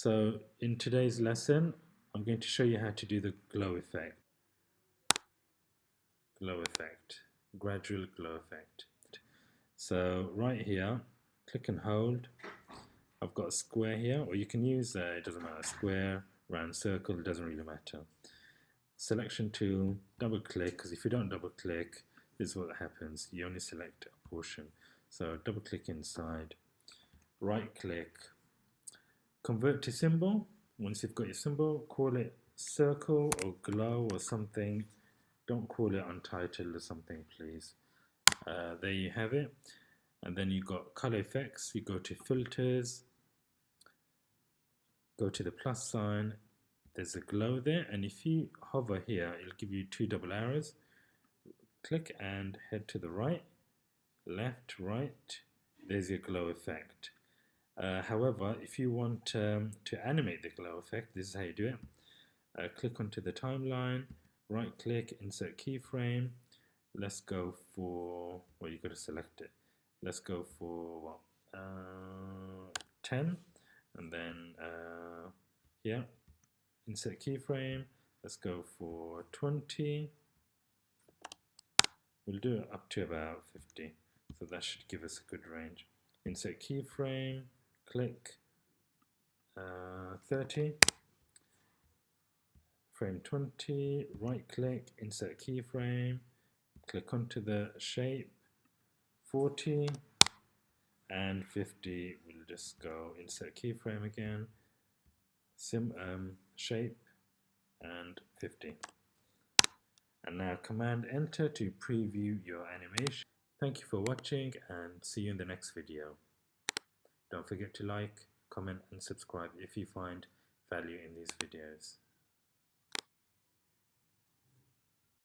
So in today's lesson, I'm going to show you how to do the glow effect, gradual glow effect. So right here, click and hold. I've got a square here, or you can use, it doesn't matter, square, round, circle, it doesn't really matter. Selection tool, double click, because if you don't double click, this is what happens. You only select a portion. So double click inside, right click, convert to symbol. Once you've got your symbol, call it circle or glow or something. Don't call it untitled or something, please. There you have it. And then you got color effects. You go to filters, go to the plus sign. There's a glow there, and if you hover here, it'll give you two double arrows. Click and head to the right, left, right. There's your glow effect. However, if you want to animate the glow effect, this is how you do it. Click onto the timeline, right click, insert keyframe. Let's go for, well, you've got to select it. Let's go for 10, and then here, insert keyframe. Let's go for 20. We'll do it up to about 50, so that should give us a good range. Insert keyframe, click 30, frame 20, right click, insert keyframe, click onto the shape, 40 and 50. We'll just go insert keyframe again, shape and 50. And now command enter to preview your animation. Thank you for watching and see you in the next video. Don't forget to like, comment and subscribe if you find value in these videos.